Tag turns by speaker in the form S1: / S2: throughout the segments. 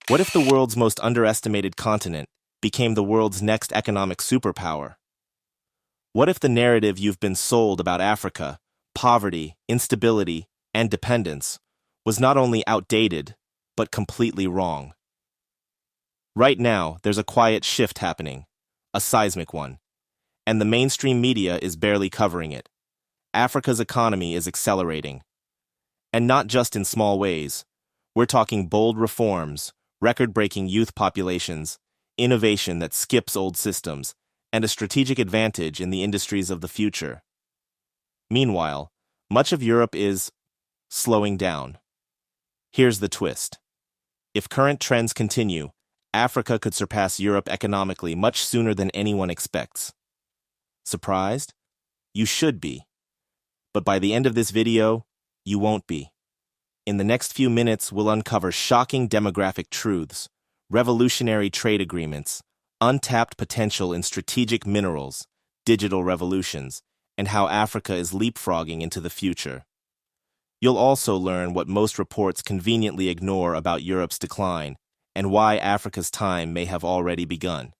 S1: What if the world's most underestimated continent became the world's next economic superpower? What if the narrative you've been sold about Africa, poverty, instability, and dependence, was not only outdated, but completely wrong? Right now, there's a quiet shift happening, a seismic one, and the mainstream media is barely covering it. Africa's economy is accelerating. And not just in small ways. We're talking bold reforms, record-breaking youth populations, innovation that skips old systems, and a strategic advantage in the industries of the future. Meanwhile, much of Europe is slowing down. Here's the twist. If current trends continue, Africa could surpass Europe economically much sooner than anyone expects. Surprised? You should be. But by the end of this video, you won't be. In the next few minutes, we'll uncover shocking demographic truths, revolutionary trade agreements, untapped potential in strategic minerals, digital revolutions, and how Africa is leapfrogging into the future. You'll also learn what most reports conveniently ignore about Europe's decline and why Africa's time may have already begun.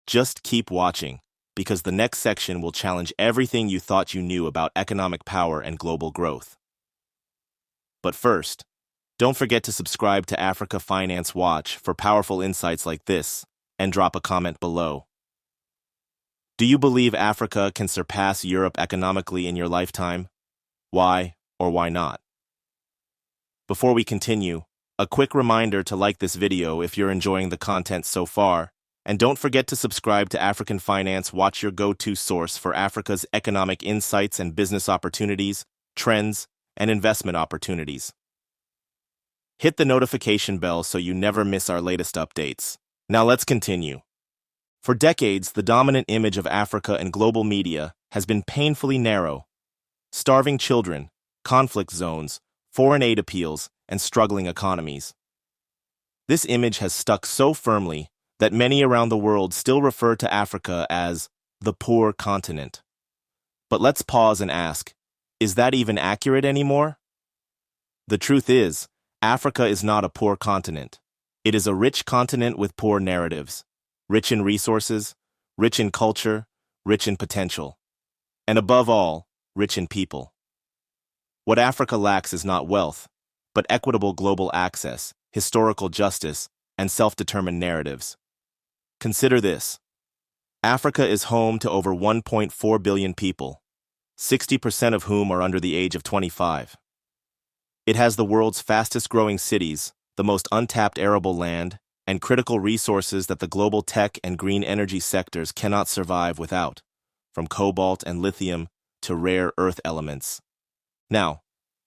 S1: Just keep watching, because the next section will challenge everything you thought you knew about economic power and global growth. But first, don't forget to subscribe to Africa Finance Watch for powerful insights like this, and drop a comment below. Do you believe Africa can surpass Europe economically in your lifetime? Why or why not? Before we continue, a quick reminder to like this video if you're enjoying the content so far, and don't forget to subscribe to African Finance Watch, your go-to source for Africa's economic insights and business opportunities, trends, and investment opportunities. Hit the notification bell so you never miss our latest updates. Now let's continue. For decades, the dominant image of Africa in global media has been painfully narrow. Starving children, conflict zones, foreign aid appeals, and struggling economies. This image has stuck so firmly that many around the world still refer to Africa as the poor continent. But let's pause and ask, is that even accurate anymore? The truth is, Africa is not a poor continent. It is a rich continent with poor narratives, rich in resources, rich in culture, rich in potential, and above all, rich in people. What Africa lacks is not wealth, but equitable global access, historical justice, and self-determined narratives. Consider this. Africa is home to over 1.4 billion people, 60% of whom are under the age of 25. It has the world's fastest-growing cities, the most untapped arable land, and critical resources that the global tech and green energy sectors cannot survive without, from cobalt and lithium to rare earth elements. Now,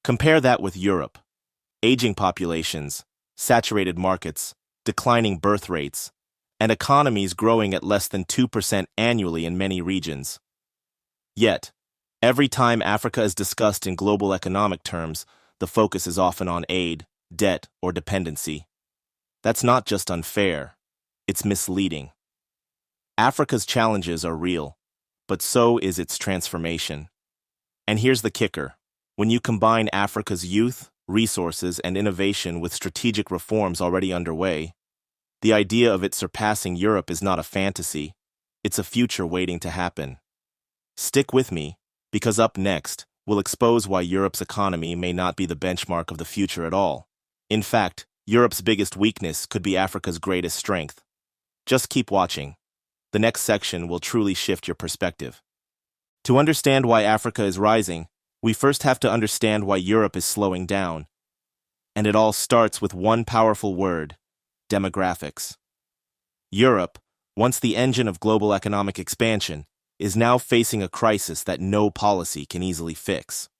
S1: compare that with Europe. Aging populations, saturated markets, declining birth rates, and economies growing at less than 2% annually in many regions. Yet, every time Africa is discussed in global economic terms, the focus is often on aid, debt, or dependency. That's not just unfair, it's misleading. Africa's challenges are real, but so is its transformation. And here's the kicker. When you combine Africa's youth, resources, and innovation with strategic reforms already underway, the idea of it surpassing Europe is not a fantasy, it's a future waiting to happen. Stick with me, because up next, we'll expose why Europe's economy may not be the benchmark of the future at all. In fact, Europe's biggest weakness could be Africa's greatest strength. Just keep watching. The next section will truly shift your perspective. To understand why Africa is rising, we first have to understand why Europe is slowing down. And it all starts with one powerful word: demographics. Europe, once the engine of global economic expansion, is now facing a crisis that no policy can easily fix.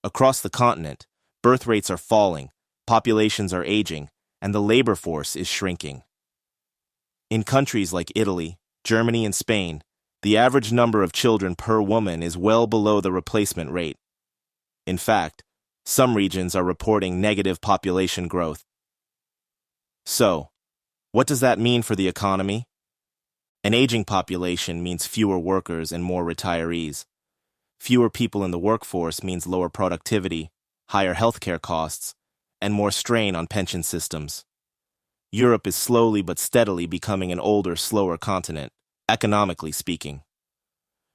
S1: Across the continent, birth rates are falling, populations are aging, and the labor force is shrinking. In countries like Italy, Germany, and Spain, the average number of children per woman is well below the replacement rate. In fact, some regions are reporting negative population growth. So, what does that mean for the economy? An aging population means fewer workers and more retirees. Fewer people in the workforce means lower productivity, higher healthcare costs, and more strain on pension systems. Europe is slowly but steadily becoming an older, slower continent, economically speaking.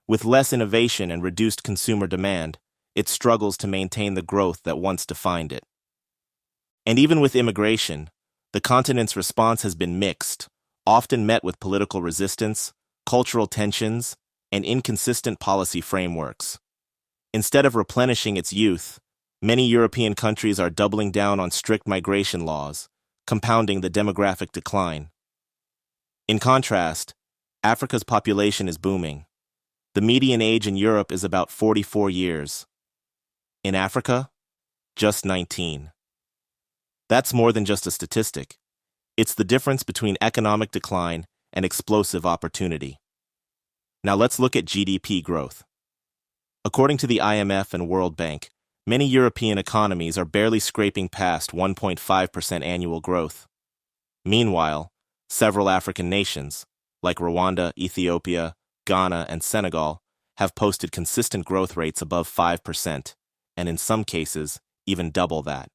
S1: With less innovation and reduced consumer demand, it struggles to maintain the growth that once defined it. And even with immigration, the continent's response has been mixed, often met with political resistance, cultural tensions, and inconsistent policy frameworks. Instead of replenishing its youth, many European countries are doubling down on strict migration laws, compounding the demographic decline. In contrast, Africa's population is booming. The median age in Europe is about 44 years. In Africa, just 19. That's more than just a statistic. It's the difference between economic decline and explosive opportunity. Now let's look at GDP growth. According to the IMF and World Bank, many European economies are barely scraping past 1.5% annual growth. Meanwhile, several African nations, like Rwanda, Ethiopia, Ghana, and Senegal, have posted consistent growth rates above 5%, and in some cases, even double that.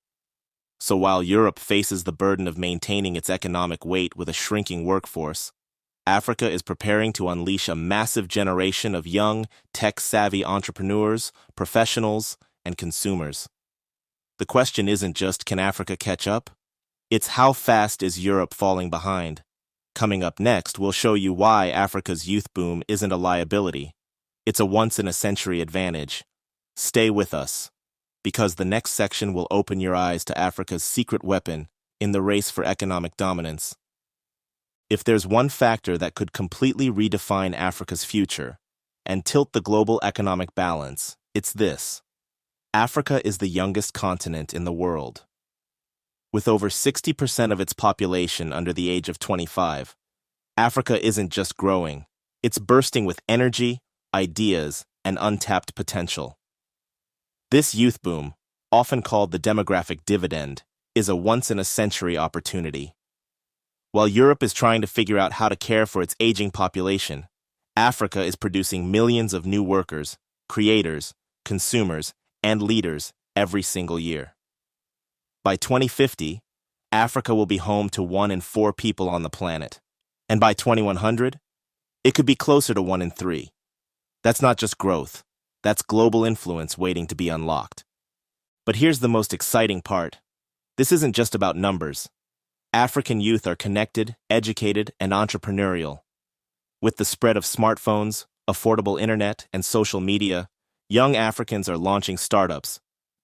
S1: So while Europe faces the burden of maintaining its economic weight with a shrinking workforce, Africa is preparing to unleash a massive generation of young, tech-savvy entrepreneurs, professionals, and consumers. The question isn't just, can Africa catch up? It's how fast is Europe falling behind? Coming up next, we'll show you why Africa's youth boom isn't a liability. It's a once-in-a-century advantage. Stay with us, because the next section will open your eyes to Africa's secret weapon in the race for economic dominance. If there's one factor that could completely redefine Africa's future and tilt the global economic balance, it's this. Africa is the youngest continent in the world. With over 60% of its population under the age of 25, Africa isn't just growing, it's bursting with energy, ideas, and untapped potential. This youth boom, often called the demographic dividend, is a once-in-a-century opportunity. While Europe is trying to figure out how to care for its aging population, Africa is producing millions of new workers, creators, consumers, and leaders every single year. By 2050, Africa will be home to 1 in 4 people on the planet. And by 2100, it could be closer to 1 in 3. That's not just growth. That's global influence waiting to be unlocked. But here's the most exciting part. This isn't just about numbers. African youth are connected, educated, and entrepreneurial. With the spread of smartphones, affordable internet, and social media, young Africans are launching startups,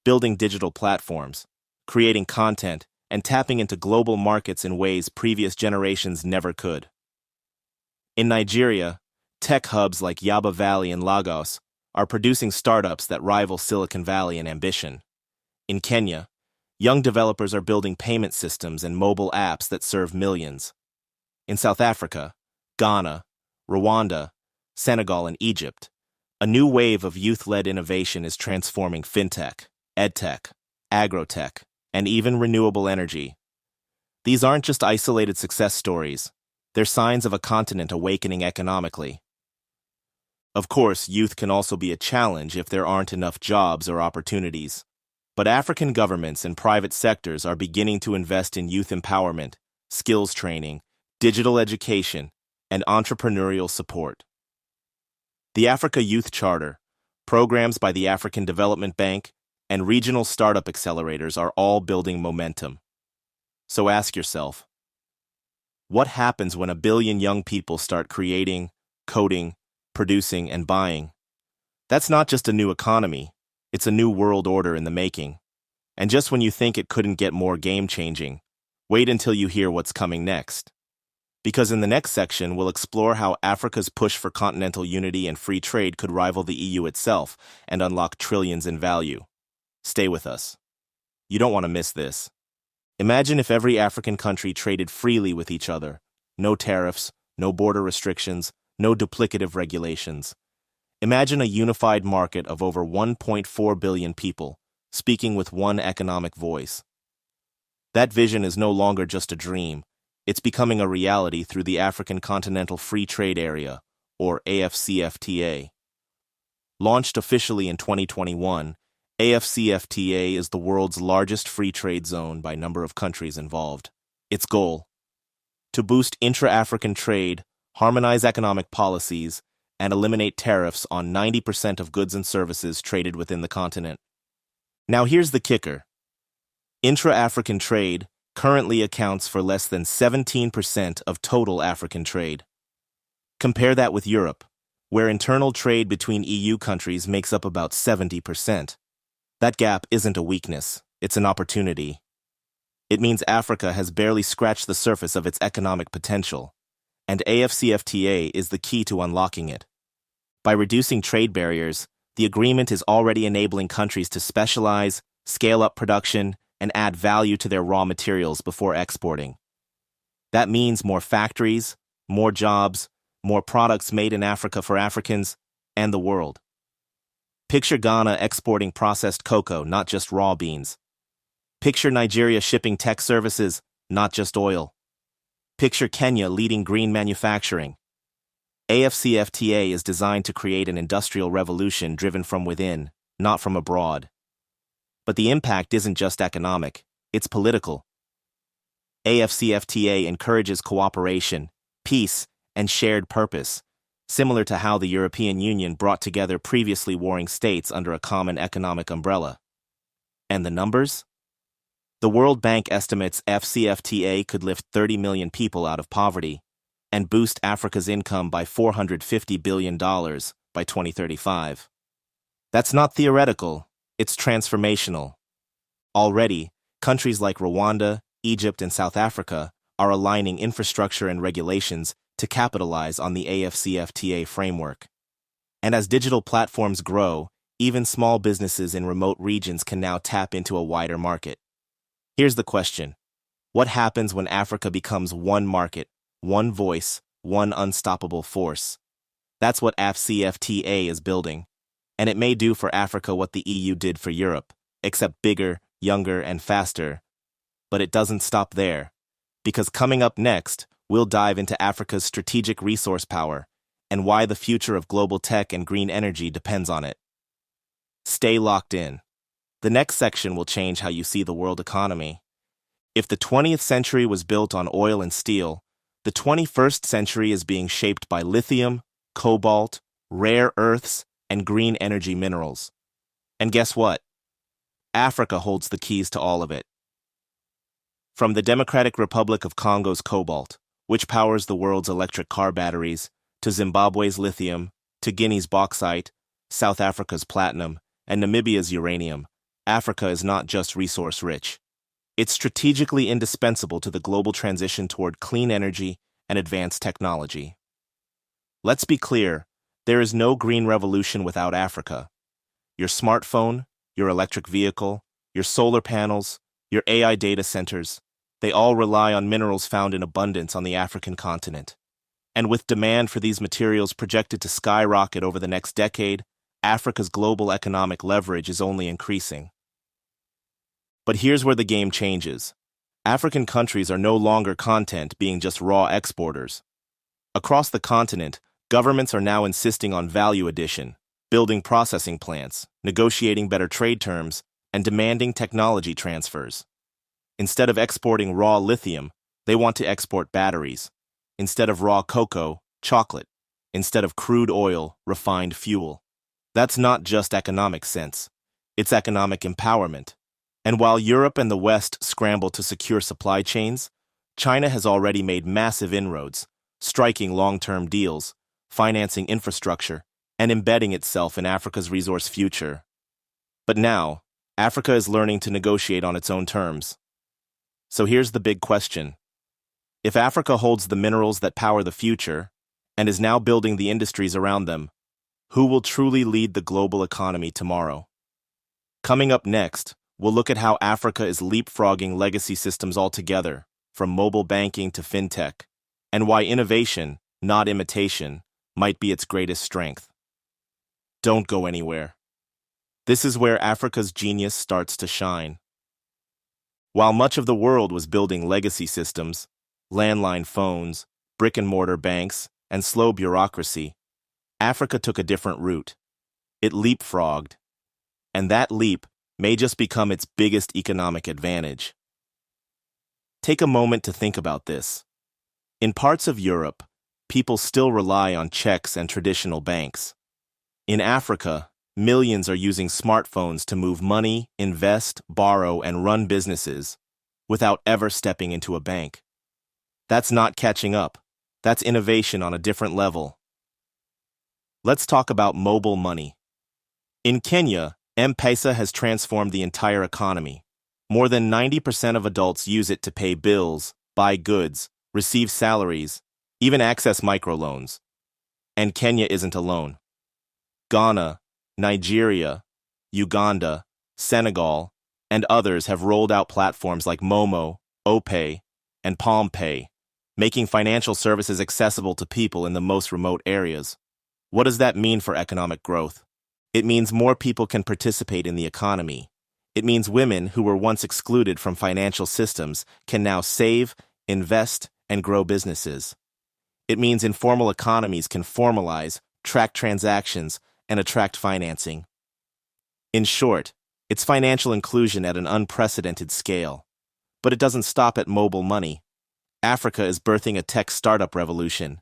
S1: building digital platforms, creating content, and tapping into global markets in ways previous generations never could. In Nigeria, tech hubs like Yaba Valley and Lagos are producing startups that rival Silicon Valley in ambition. In Kenya, young developers are building payment systems and mobile apps that serve millions. In South Africa, Ghana, Rwanda, Senegal, and Egypt, a new wave of youth-led innovation is transforming fintech, edtech, agrotech, and even renewable energy. These aren't just isolated success stories. They're signs of a continent awakening economically. Of course, youth can also be a challenge if there aren't enough jobs or opportunities. But African governments and private sectors are beginning to invest in youth empowerment, skills training, digital education, and entrepreneurial support. The Africa Youth Charter, programs by the African Development Bank, and regional startup accelerators are all building momentum. So ask yourself, what happens when 1 billion young people start creating, coding, producing, and buying? That's not just a new economy. It's a new world order in the making. And just when you think it couldn't get more game-changing, wait until you hear what's coming next. Because in the next section, we'll explore how Africa's push for continental unity and free trade could rival the EU itself and unlock trillions in value. Stay with us. You don't want to miss this. Imagine if every African country traded freely with each other. No tariffs, no border restrictions, no duplicative regulations. Imagine a unified market of over 1.4 billion people, speaking with one economic voice. That vision is no longer just a dream. It's becoming a reality through the African Continental Free Trade Area, or AFCFTA. Launched officially in 2021, AFCFTA is the world's largest free trade zone by number of countries involved. Its goal: to boost intra-African trade, harmonize economic policies, and eliminate tariffs on 90% of goods and services traded within the continent. Now here's the kicker. Intra-African trade currently accounts for less than 17% of total African trade. Compare that with Europe, where internal trade between EU countries makes up about 70%. That gap isn't a weakness, it's an opportunity. It means Africa has barely scratched the surface of its economic potential, and AFCFTA is the key to unlocking it. By reducing trade barriers, the agreement is already enabling countries to specialize, scale up production, and add value to their raw materials before exporting. That means more factories, more jobs, more products made in Africa for Africans and the world. Picture Ghana exporting processed cocoa, not just raw beans. Picture Nigeria shipping tech services, not just oil. Picture Kenya leading green manufacturing. AFCFTA is designed to create an industrial revolution driven from within, not from abroad. But the impact isn't just economic, it's political. AFCFTA encourages cooperation, peace, and shared purpose, similar to how the European Union brought together previously warring states under a common economic umbrella. And the numbers? The World Bank estimates AFCFTA could lift 30 million people out of poverty and boost Africa's income by $450 billion by 2035. That's not theoretical, it's transformational. Already, countries like Rwanda, Egypt, and South Africa are aligning infrastructure and regulations to capitalize on the AFCFTA framework. And as digital platforms grow, even small businesses in remote regions can now tap into a wider market. Here's the question. What happens when Africa becomes one market, one voice, one unstoppable force? That's what AFCFTA is building. And it may do for Africa what the EU did for Europe, except bigger, younger, and faster. But it doesn't stop there. Because coming up next, we'll dive into Africa's strategic resource power and why the future of global tech and green energy depends on it. Stay locked in. The next section will change how you see the world economy. If the 20th century was built on oil and steel, the 21st century is being shaped by lithium, cobalt, rare earths, and green energy minerals. And guess what? Africa holds the keys to all of it. From the Democratic Republic of Congo's cobalt, which powers the world's electric car batteries, to Zimbabwe's lithium, to Guinea's bauxite, South Africa's platinum, and Namibia's uranium, Africa is not just resource-rich. It's strategically indispensable to the global transition toward clean energy and advanced technology. Let's be clear, there is no green revolution without Africa. Your smartphone, your electric vehicle, your solar panels, your AI data centers, they all rely on minerals found in abundance on the African continent. And with demand for these materials projected to skyrocket over the next decade, Africa's global economic leverage is only increasing. But here's where the game changes. African countries are no longer content being just raw exporters. Across the continent, governments are now insisting on value addition, building processing plants, negotiating better trade terms, and demanding technology transfers. Instead of exporting raw lithium, they want to export batteries. Instead of raw cocoa, chocolate. Instead of crude oil, refined fuel. That's not just economic sense. It's economic empowerment. And while Europe and the West scramble to secure supply chains, China has already made massive inroads, striking long-term deals, financing infrastructure, and embedding itself in Africa's resource future. But now, Africa is learning to negotiate on its own terms. So here's the big question. If Africa holds the minerals that power the future, and is now building the industries around them, who will truly lead the global economy tomorrow? Coming up next, we'll look at how Africa is leapfrogging legacy systems altogether, from mobile banking to fintech, and why innovation, not imitation, might be its greatest strength. Don't go anywhere. This is where Africa's genius starts to shine. While much of the world was building legacy systems, landline phones, brick-and-mortar banks, and slow bureaucracy, Africa took a different route. It leapfrogged. And that leap may just become its biggest economic advantage. Take a moment to think about this. In parts of Europe, people still rely on checks and traditional banks. In Africa, millions are using smartphones to move money, invest, borrow, and run businesses without ever stepping into a bank. That's not catching up. That's innovation on a different level. Let's talk about mobile money. In Kenya, M-Pesa has transformed the entire economy. More than 90% of adults use it to pay bills, buy goods, receive salaries, even access microloans. And Kenya isn't alone. Ghana, Nigeria, Uganda, Senegal, and others have rolled out platforms like Momo, OPay, and PalmPay, making financial services accessible to people in the most remote areas. What does that mean for economic growth? It means more people can participate in the economy. It means women who were once excluded from financial systems can now save, invest, and grow businesses. It means informal economies can formalize, track transactions, and attract financing. In short, it's financial inclusion at an unprecedented scale. But it doesn't stop at mobile money. Africa is birthing a tech startup revolution.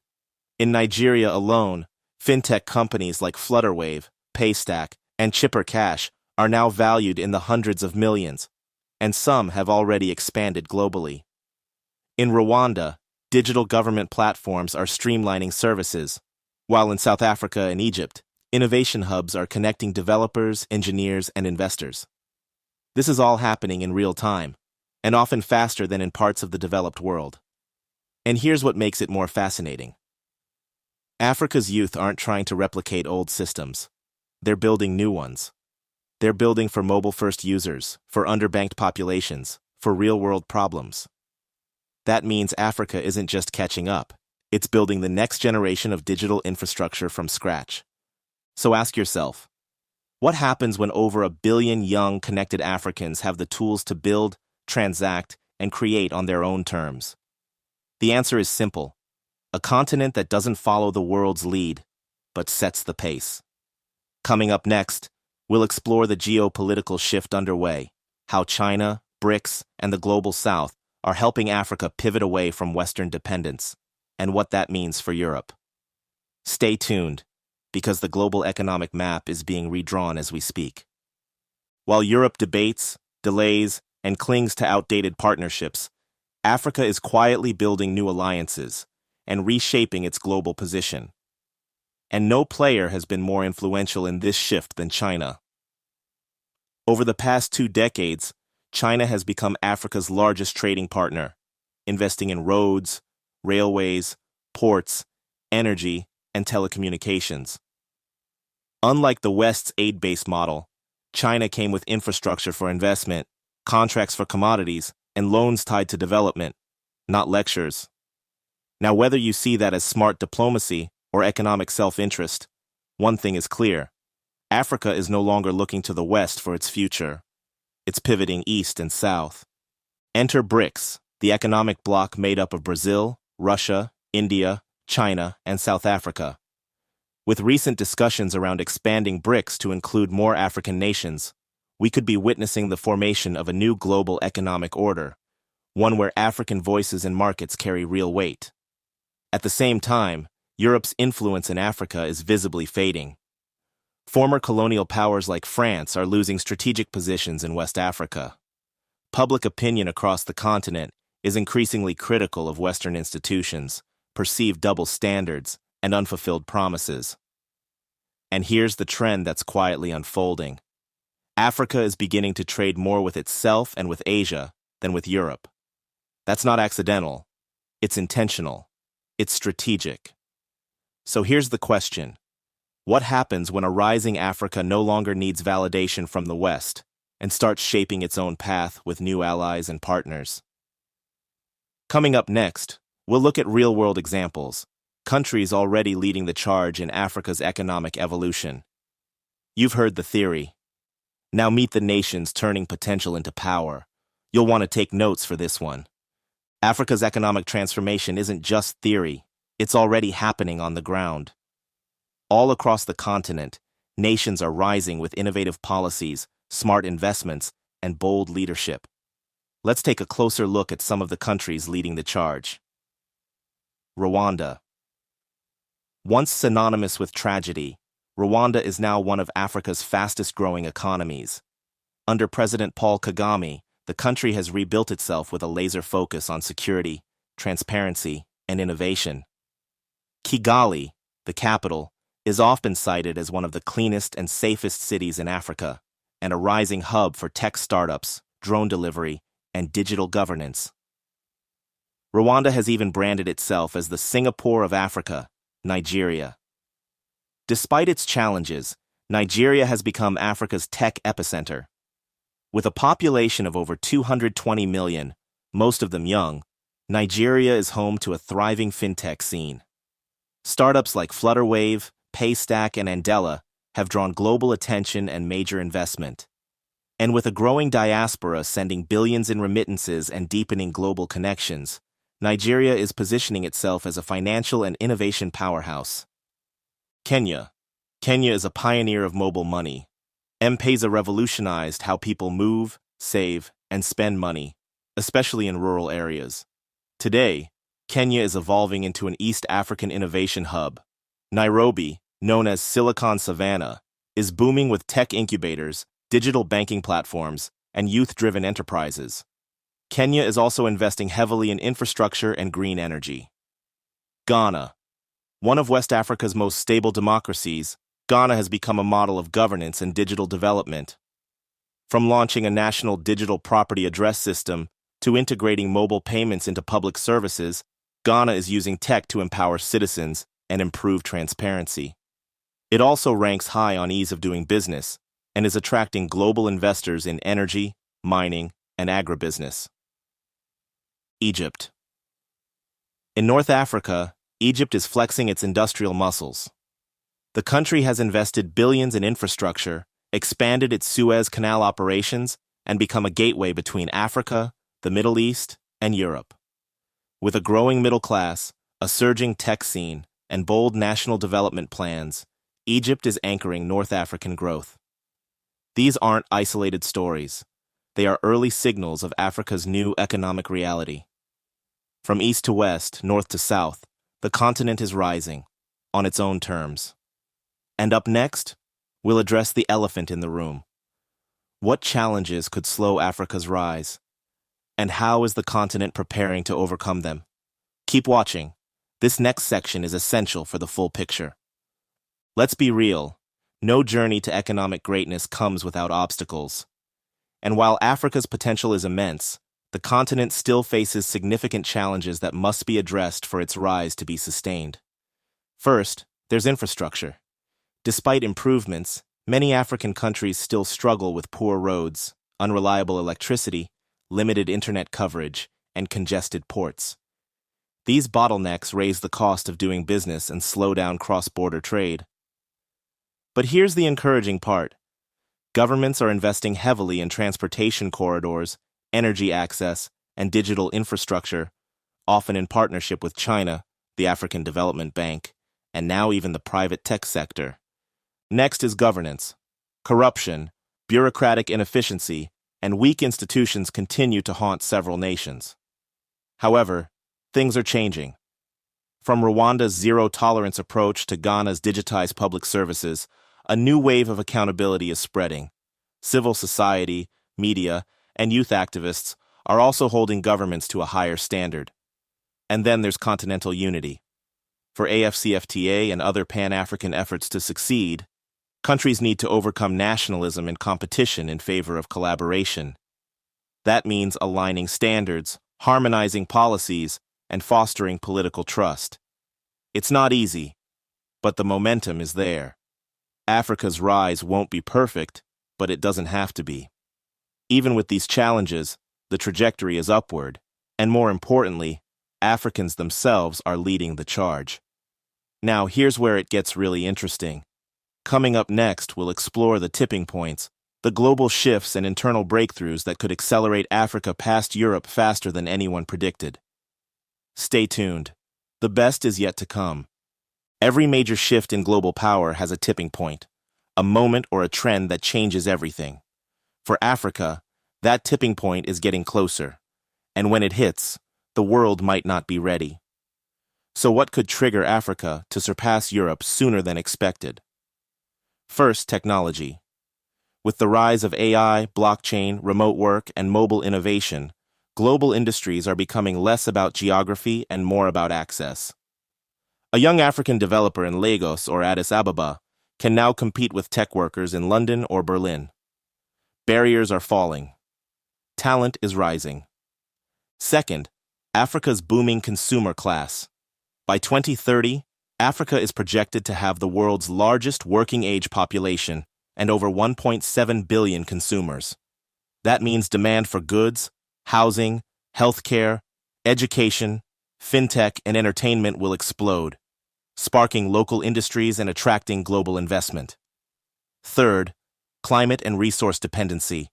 S1: In Nigeria alone, fintech companies like Flutterwave, Paystack, and Chipper Cash are now valued in the hundreds of millions, and some have already expanded globally. In Rwanda, digital government platforms are streamlining services, while in South Africa and Egypt, innovation hubs are connecting developers, engineers, and investors. This is all happening in real time, and often faster than in parts of the developed world. And here's what makes it more fascinating. Africa's youth aren't trying to replicate old systems. They're building new ones. They're building for mobile-first users, for underbanked populations, for real-world problems. That means Africa isn't just catching up. It's building the next generation of digital infrastructure from scratch. So ask yourself, what happens when over 1 billion young, connected Africans have the tools to build, transact, and create on their own terms? The answer is simple. A continent that doesn't follow the world's lead, but sets the pace. Coming up next, we'll explore the geopolitical shift underway, how China, BRICS, and the Global South are helping Africa pivot away from Western dependence, and what that means for Europe. Stay tuned, because the global economic map is being redrawn as we speak. While Europe debates, delays, and clings to outdated partnerships, Africa is quietly building new alliances and reshaping its global position. And no player has been more influential in this shift than China. Over the past 2 decades, China has become Africa's largest trading partner, investing in roads, railways, ports, energy, and telecommunications. Unlike the West's aid-based model, China came with infrastructure for investment, contracts for commodities, and loans tied to development, not lectures. Now, whether you see that as smart diplomacy or economic self-interest, one thing is clear. Africa is no longer looking to the West for its future. It's pivoting east and south. Enter BRICS, the economic bloc made up of Brazil, Russia, India, China, and South Africa. With recent discussions around expanding BRICS to include more African nations, we could be witnessing the formation of a new global economic order, one where African voices and markets carry real weight. At the same time, Europe's influence in Africa is visibly fading. Former colonial powers like France are losing strategic positions in West Africa. Public opinion across the continent is increasingly critical of Western institutions, perceived double standards, and unfulfilled promises. And here's the trend that's quietly unfolding. Africa is beginning to trade more with itself and with Asia than with Europe. That's not accidental. It's intentional. It's strategic. So here's the question. What happens when a rising Africa no longer needs validation from the West and starts shaping its own path with new allies and partners? Coming up next, we'll look at real-world examples, countries already leading the charge in Africa's economic evolution. You've heard the theory. Now meet the nations turning potential into power. You'll want to take notes for this one. Africa's economic transformation isn't just theory, it's already happening on the ground. All across the continent, nations are rising with innovative policies, smart investments, and bold leadership. Let's take a closer look at some of the countries leading the charge. Rwanda. Once synonymous with tragedy, Rwanda is now one of Africa's fastest-growing economies. Under President Paul Kagame, the country has rebuilt itself with a laser focus on security, transparency, and innovation. Kigali, the capital, is often cited as one of the cleanest and safest cities in Africa, and a rising hub for tech startups, drone delivery, and digital governance. Rwanda has even branded itself as the Singapore of Africa, Nigeria. Despite its challenges, Nigeria has become Africa's tech epicenter. With a population of over 220 million, most of them young, Nigeria is home to a thriving fintech scene. Startups like Flutterwave, Paystack, and Andela have drawn global attention and major investment. And with a growing diaspora sending billions in remittances and deepening global connections, Nigeria is positioning itself as a financial and innovation powerhouse. Kenya. Kenya is a pioneer of mobile money. M-Pesa revolutionized how people move, save, and spend money, especially in rural areas. Today, Kenya is evolving into an East African innovation hub. Nairobi, known as Silicon Savannah, is booming with tech incubators, digital banking platforms, and youth-driven enterprises. Kenya is also investing heavily in infrastructure and green energy. Ghana. One of West Africa's most stable democracies, Ghana has become a model of governance and digital development. From launching a national digital property address system to integrating mobile payments into public services, Ghana is using tech to empower citizens and improve transparency. It also ranks high on ease of doing business and is attracting global investors in energy, mining, and agribusiness. Egypt. In North Africa, Egypt is flexing its industrial muscles. The country has invested billions in infrastructure, expanded its Suez Canal operations, and become a gateway between Africa, the Middle East, and Europe. With a growing middle class, a surging tech scene, and bold national development plans, Egypt is anchoring North African growth. These aren't isolated stories. They are early signals of Africa's new economic reality. From east to west, north to south, the continent is rising, on its own terms. And up next, we'll address the elephant in the room. What challenges could slow Africa's rise? And how is the continent preparing to overcome them? Keep watching. This next section is essential for the full picture. Let's be real. No journey to economic greatness comes without obstacles. And while Africa's potential is immense, the continent still faces significant challenges that must be addressed for its rise to be sustained. First, there's infrastructure. Despite improvements, many African countries still struggle with poor roads, unreliable electricity, limited internet coverage, and congested ports. These bottlenecks raise the cost of doing business and slow down cross-border trade. But here's the encouraging part. Governments are investing heavily in transportation corridors, energy access, and digital infrastructure, often in partnership with China, the African Development Bank, and now even the private tech sector. Next is governance. Corruption, bureaucratic inefficiency, and weak institutions continue to haunt several nations. However, things are changing. From Rwanda's zero-tolerance approach to Ghana's digitized public services, a new wave of accountability is spreading. Civil society, media, and youth activists are also holding governments to a higher standard. And then there's continental unity. For AFCFTA and other Pan-African efforts to succeed, countries need to overcome nationalism and competition in favor of collaboration. That means aligning standards, harmonizing policies, and fostering political trust. It's not easy, but the momentum is there. Africa's rise won't be perfect, but it doesn't have to be. Even with these challenges, the trajectory is upward, and more importantly, Africans themselves are leading the charge. Now, here's where it gets really interesting. Coming up next, we'll explore the tipping points, the global shifts and internal breakthroughs that could accelerate Africa past Europe faster than anyone predicted. Stay tuned. The best is yet to come. Every major shift in global power has a tipping point, a moment or a trend that changes everything. For Africa, that tipping point is getting closer, and when it hits, the world might not be ready. So what could trigger Africa to surpass Europe sooner than expected? First, technology. With the rise of AI, blockchain, remote work, and mobile innovation, global industries are becoming less about geography and more about access. A young African developer in Lagos or Addis Ababa can now compete with tech workers in London or Berlin. Barriers are falling. Talent is rising. Second, Africa's booming consumer class. By 2030, Africa is projected to have the world's largest working-age population and over 1.7 billion consumers. That means demand for goods, housing, healthcare, education, fintech, and entertainment will explode, sparking local industries and attracting global investment. Third, climate and resource dependency.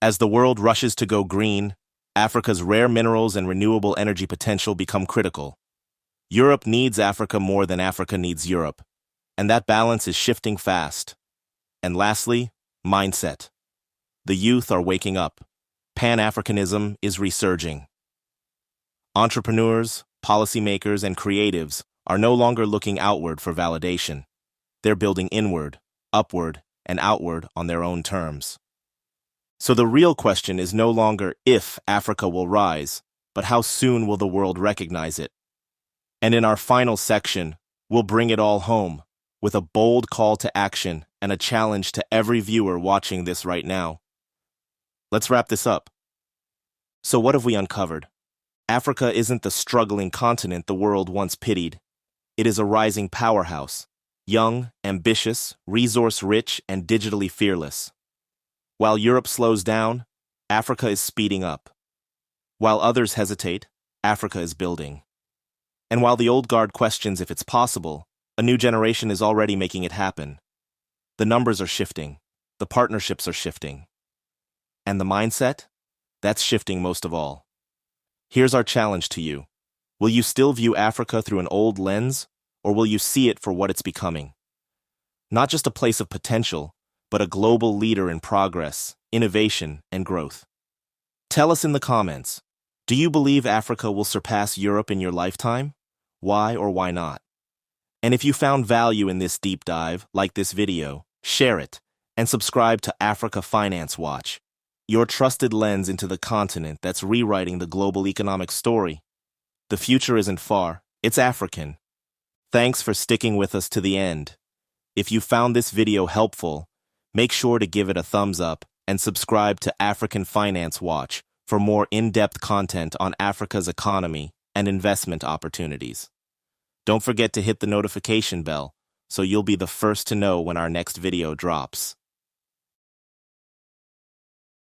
S1: As the world rushes to go green, Africa's rare minerals and renewable energy potential become critical. Europe needs Africa more than Africa needs Europe, and that balance is shifting fast. And lastly, mindset. The youth are waking up. Pan-Africanism is resurging. Entrepreneurs, policymakers, and creatives are no longer looking outward for validation. They're building inward, upward, and outward on their own terms. So the real question is no longer if Africa will rise, but how soon will the world recognize it? And in our final section, we'll bring it all home with a bold call to action and a challenge to every viewer watching this right now. Let's wrap this up. So what have we uncovered? Africa isn't the struggling continent the world once pitied. It is a rising powerhouse, young, ambitious, resource-rich, and digitally fearless. While Europe slows down, Africa is speeding up. While others hesitate, Africa is building. And while the old guard questions if it's possible, a new generation is already making it happen. The numbers are shifting. The partnerships are shifting. And the mindset? That's shifting most of all. Here's our challenge to you. Will you still view Africa through an old lens, or will you see it for what it's becoming? Not just a place of potential, but a global leader in progress, innovation, and growth. Tell us in the comments, do you believe Africa will surpass Europe in your lifetime? Why or why not? And if you found value in this deep dive, like this video, share it, and subscribe to Africa Finance Watch, your trusted lens into the continent that's rewriting the global economic story. The future isn't far, it's African. Thanks for sticking with us to the end. If you found this video helpful, make sure to give it a thumbs up and subscribe to African Finance Watch for more in-depth content on Africa's economy and investment opportunities. Don't forget to hit the notification bell so you'll be the first to know when our next video drops.